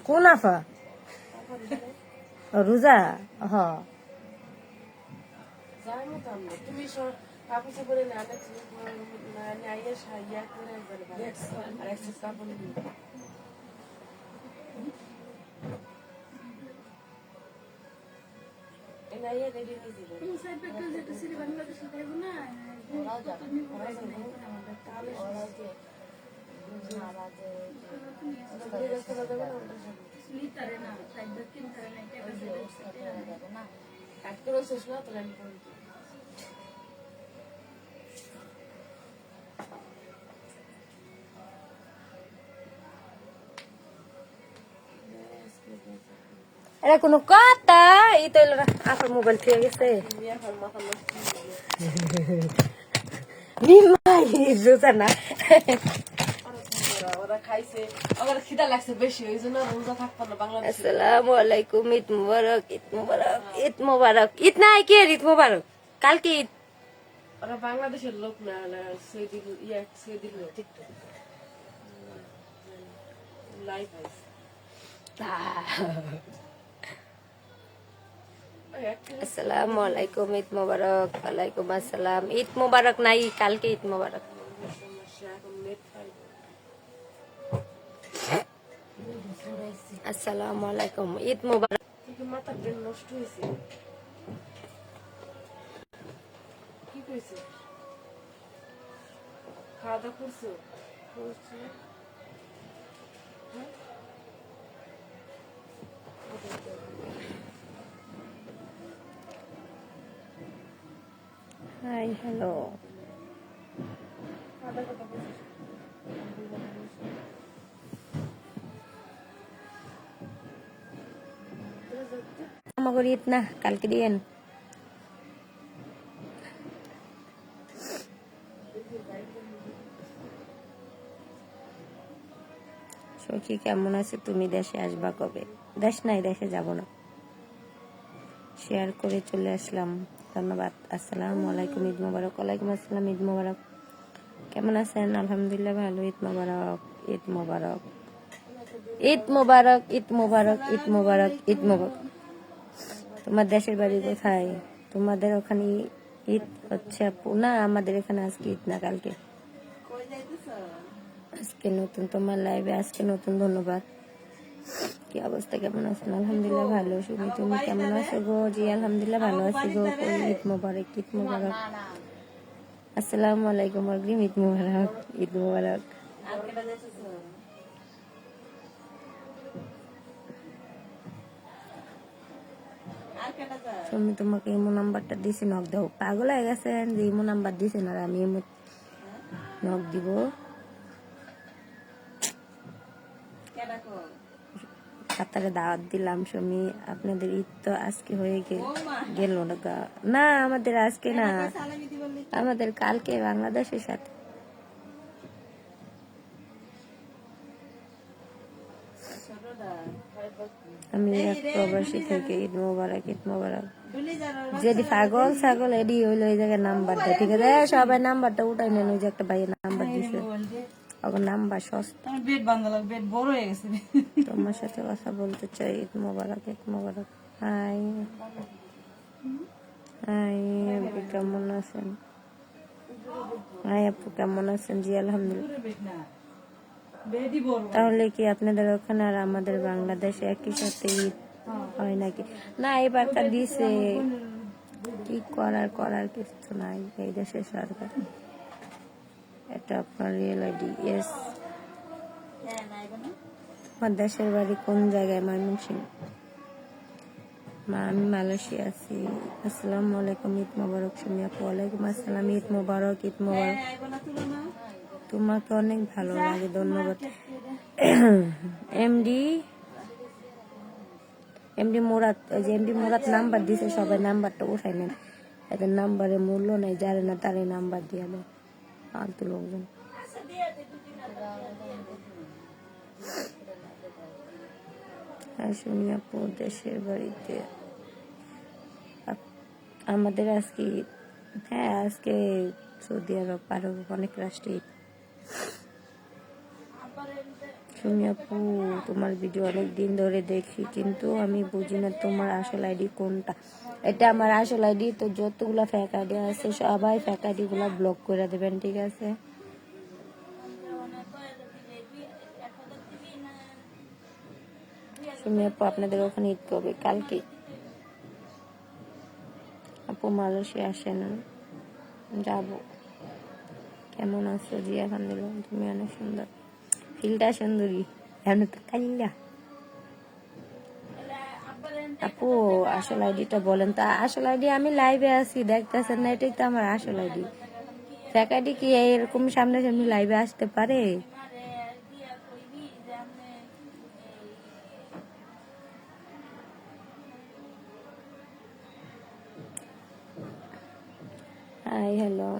কোন আফা রোজা হ তুমি কাপড় চাপড়ে না আইয়া ইয়া করে আর একটা কাপড় নিয়ে এনাইয়া রেডি হয়ে এটা কোনো কথা এই তো আফার মোবাইল পেয়ে গেছে রোজা না ওরা খাইছে আমার খিদা লাগছে বেশি ওই জন্য রোজা থাকতো না বাংলাদেশে আসসালামু আলাইকুম ঈদ মুবারক ঈদ মুবারক ঈদ মুবারক ঈদ নাই কে ঈদ মুবারক কালকে ঈদ ওরা বাংলাদেশের লোক না সৌদি লোক টিকটক লাইভ আছে আসসালামু আলাইকুম ঈদ মুবারক ওয়ালাইকুম আসসালাম ঈদ মুবারক নাই কালকে ঈদ মুবারক আসসালামু আলাইকুম ঈদ মুবারক মাথার ব্রেন নষ্ট হয়েছে কি কইছে খাওয়া দাওয়া করছো হাই হ্যালো আমাকে ঈদ না কালকে দিয়েন সখী কেমন আছে তুমি দেশে আসবা কবে দেশ নাই দেশে যাব না শেয়ার করে চলে আসলাম ধন্যবাদ আসসালামু আলাইকুম ঈদ মোবারক ওয়ালাইকুম আসসালাম ঈদ মোবারক কেমন আছেন আলহামদুলিল্লাহ ভালো ঈদ মোবারক ঈদ মোবারক ঈদ মোবারক ঈদ মোবারক ঈদ মোবারক ঈদ মোবারক তোমার দেশের বাড়ি কোথায় তোমাদের ওখানে ঈদ হচ্ছে না আমাদের এখানে আজকে ঈদ না কালকে আজকে নতুন তোমার লাইভে আজকে নতুন ধন্যবাদ কি অবস্থা কেমন আছেন আলহামদুলিল্লাহ ভালো শুনি তুমি কেমন আছো গো জি আলহামদুলিল্লাহ ভালো আছি গো ঈদ মোবারক ঈদ মোবারক আসসালামু আলাইকুম অগ্রিম ঈদ মোবারক ঈদ মোবারক তুমি তোমাকে ইমো নাম্বারটা দিছি নক দাও পাগল হয়ে গেছেন যে ইমো নাম্বার দিছেন আর আমি ইমো নক দিব কাতারে দাওয়াত দিলাম স্বামী আপনাদের ঈদ তো আজকে হয়ে গেল না আমাদের আজকে না আমাদের কালকে বাংলাদেশের সাথে আমি এক প্রবাসী থেকে ঈদ মোবারক ঈদ মোবারক যদি পাগল ছাগল এডি হইলো ওই জায়গায় নাম্বার দেয় ঠিক আছে সবাই নাম্বারটা উঠাই নেন ওই যে একটা ভাইয়ের নাম্বার দিছে ওর নাম্বার সস্তা তোমার সাথে কথা বলতে চাই ঈদ মোবারক ঈদ মোবারক হাই হাই আপু কেমন আছেন হাই আপু কেমন আছেন জি আলহামদুলিল্লাহ তাহলে কি আপনাদের ওখানে আর আমাদের বাংলাদেশে একই সাথে ঈদ হয় নাকি না এবারকার দিছে কি করার কিছু নাই এই দেশের সরকার এটা আপনার রিয়েল আইডি ইয়েস আমার দেশের বাড়ি কোন জায়গায় ময়মনসিংহ আমি মালয়েশিয়া আছি আসসালামু আলাইকুম ঈদ মোবারক সুমি আপু ওয়ালাইকুম আসসালাম ঈদ মোবারক ঈদ মোবারক তোমাকে অনেক ভালো লাগে ধন্যবাদ এমডি মুরাদ ওই যে এমডি মুরাদ নাম্বার দিছে সবাই নাম্বারটা উঠাই নেন এদের নাম্বারের মূল্য নাই জানে না তারই নাম্বার দিয়ে দেয় ফালতু লোকজন শুনি আপু দেশের বাড়িতে আমাদের আজকে হ্যাঁ আজকে সৌদি আরব আরো অনেক রাষ্ট্রে সুমি আপু, তোমার ভিডিও অনেক দিন ধরে দেখি, কিন্তু আমি বুঝি না তোমার আসল আইডি কোনটা। এটা আমার আসল আইডি। তো যতগুলা ফেক আইডি আছে সবাই ফেক আইডি গুলা ব্লক করে দেবেন, ঠিক আছে? সুমি আপু, আপনাদের ওখানে ঈদ কবে? কালকে। আপু মালয়েশিয়া আসেন? যাবো। কেমন আছো? জি আলহামদুলিল্লাহ, তুমি অনেক সুন্দর। ফিলটা সুন্দরী, এমন তো কাল্লা। আপু আসল আইডিটা বলেন তো। আসল আইডি আমি লাইভে আছি, দেখতেছেন না? এটাই তো আমার আসল আইডি। ফেক আইডি কি এরকম সামনে সামনে লাইভে আসতে পারে? হাই, হ্যালো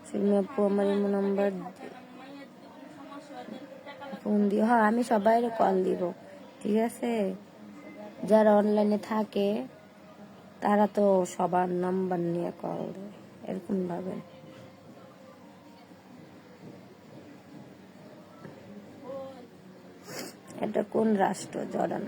সুমি আপু, আমার ইমো নাম্বার ফোন দিও। হ্যাঁ, আমি সবাই কল দিব, ঠিক আছে? যারা অনলাইনে থাকে তারা তো সবার নাম্বার নিয়ে কল দেয়, এরকম ভাবে। এটা কোন রাষ্ট্র? জর্ডান।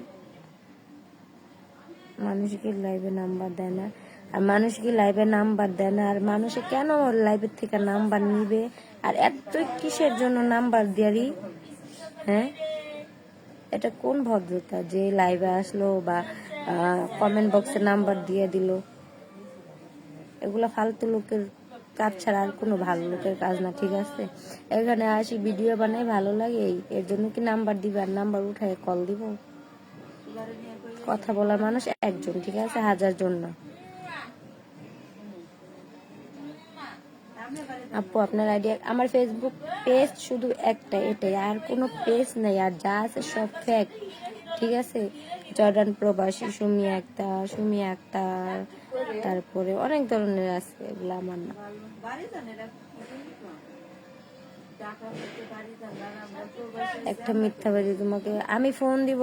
মানুষ কি লাইভে নাম্বার দেয় না? আর মানুষ কি লাইভে নাম্বার দেয় না? আর মানুষে কেন লাইভের থেকে নাম্বার নিবে? আর এত কিসের জন্য নাম্বার দেয়ারই? হ্যাঁ, এটা কোন ভদ্রতা যে লাইভে আসলো বা কমেন্ট বক্সে নাম্বার দিয়ে দিল? এগুলা ফালতু লোকের কাজ ছাড়া আর কোনো ভালো লোকের কাজ না, ঠিক আছে? এখানে আসি ভিডিও বানাই, ভালো লাগে, এর জন্য কি নাম্বার দিবে? আর নাম্বার উঠায় কল দিব? কথা বলার মানুষ একজন, ঠিক আছে? 1000 জন না। আপু আপনার আইডিয়া? আমার ফেসবুক পেজ শুধু একটা, এটাই, আর কোনো পেজ নাই। আর যা আছে সব ফেক, ঠিক আছে? জর্ডান প্রবাসী সুমি আক্তার, তারপরে অনেক ধরনের আছে, এগুলো আমার না। একটা মিথ্যাবাদী তোমাকে আমি ফোন দিব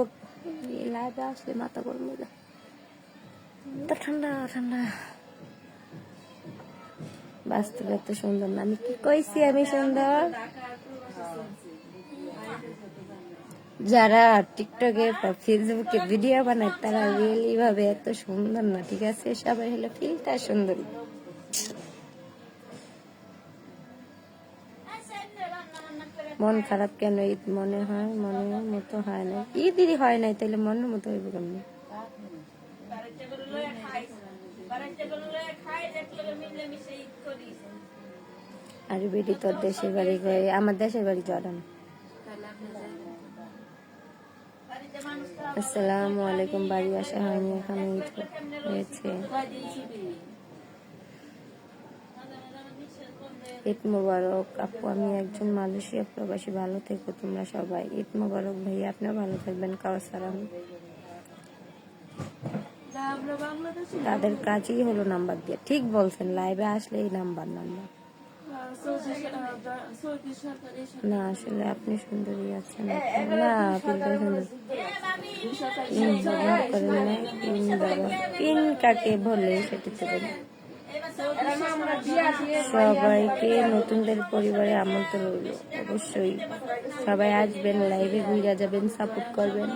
লাইভে আসলে মাথা গরম হয়ে যায়। তা ঠান্ডা ঠান্ডা। বাস্তবে এত সুন্দর না। আমি কি কইছি আমি সুন্দর? যারা টিকটকে বা ফেসবুকে ভিডিও বানায় তারা রিয়েলি ভাবে এত সুন্দর না, ঠিক আছে? সবাই হলো ফিল্টার সুন্দরী। মন খারাপ কেন? ঈদ মনে হয় মনের মতো হয় না। ঈদই হয় নাই, তাহলে মনের মতো হইব কেমন? আর বেটি তোর দেশের বাড়ি কই? আমার দেশের বাড়ি জর্ডান। আসসালামু আলাইকুম। বাড়ি আসা হয়নি এখনো, ঈদ হয়েছে। ঈদ মোবারক আপু, আমি একজন মালয়েশিয়া প্রবাসী। ভালো থেকো তোমরা সবাই। ঈদ মোবারক ভাইয়া, আপনিও ভালো থাকবেন। কাউসার আমি। তাদের কাজই হলো নাম্বার দিয়ে। ঠিক বলছেন, লাইভে আসলে এই নাম্বার না। আসলে আপনি সুন্দরী আছেন না? পিন কাকে বলে সেটি তো বলি। সবাইকে নতুনদের পরিবারে আমন্ত্রণ রইল। অবশ্যই সবাই আসবেন, লাইভে ঘুরে যাবেন, সাপোর্ট করবেন।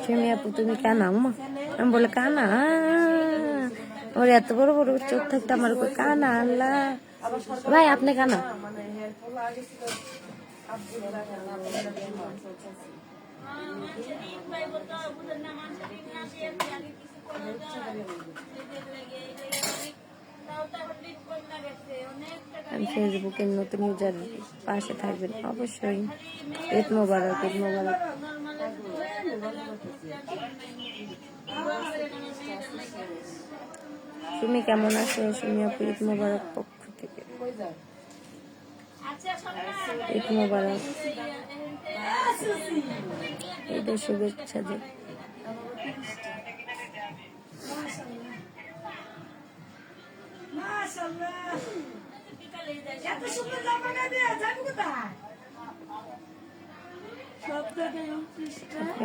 সুমি আপু, তুমি কানা? আমি বলে কানা? ওর এত বড় বড় চোখ থাকতে আমার কানা? আল্লাহ ভাই, আপনি কানা? আমি ফেসবুকের নতুন ইউজার, পাশে থাকবেন অবশ্যই। ঈদ মোবারক, ঈদ মোবারক। তুমি কেমন আছো? সুমি আপু, ঈদ মোবারক পক্ষ থেকে। ঈদ মোবারক, ঈদের শুভেচ্ছা যে।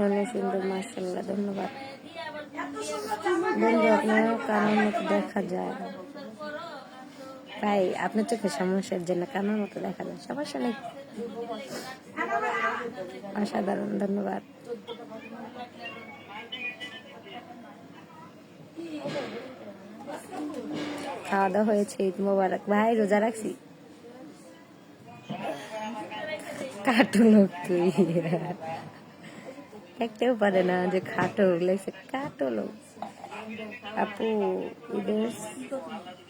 অনেক সুন্দর, মাশাআল্লাহ, ধন্যবাদ বন্ধু। আপনার কানের মতো দেখা যায়। ভাই আপনার চোখে সমস্যার জন্য কামার মতো দেখা যায়, সমস্যা নেই। অসাধারণ, ধন্যবাদ। খাওয়া দাওয়া হয়েছে, ঈদ মোবারক। ভাই রোজা রাখছি। কাটো লোক তুই, দেখতেও পারে না যে খাটো লেগছে, কাটো লোক। আপু ঈদের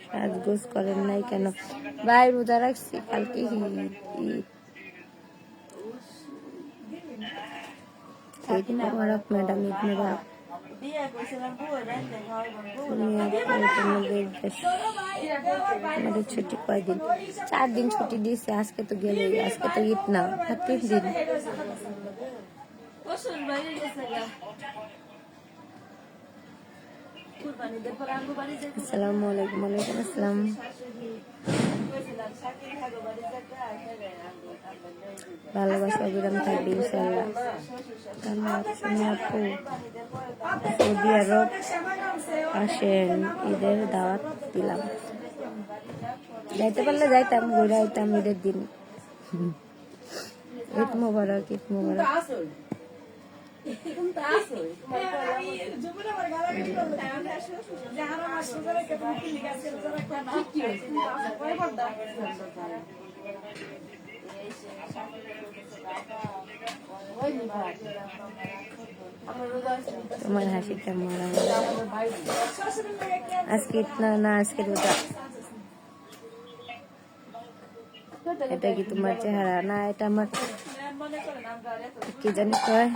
সাজগোজ করেন নাই কেন? ভাই রোজা রাখছি, কালকে ঈদ। ঈদ মোবারক ম্যাডাম, ঈদ মোবারক। তুমি আমাদের ছুটি কয়দিন? 4 দিন ছুটি দিয়েছে। আজকে তো গেলে, আজকে তো ঈদ না, 3 দিন। আসসালামু আলাইকুম। ওয়ালাইকুম আসসালাম। ভালোবাসা অবিরাম থাকবে ইনশাল্লাহ। আপু সৌদি আরব আসেন, ঈদের দাওয়াত দিলাম। যাইতে পারলে যাইতাম, ঘুরে আইতাম ঈদের দিন। ঈদ মোবারক, ঈদ মোবারক। তোমার হাসি কেমন? আজকে না, আজকে রোজা। এটা কি তোমার চেহারা? না, এটা আমার কি জানি কয়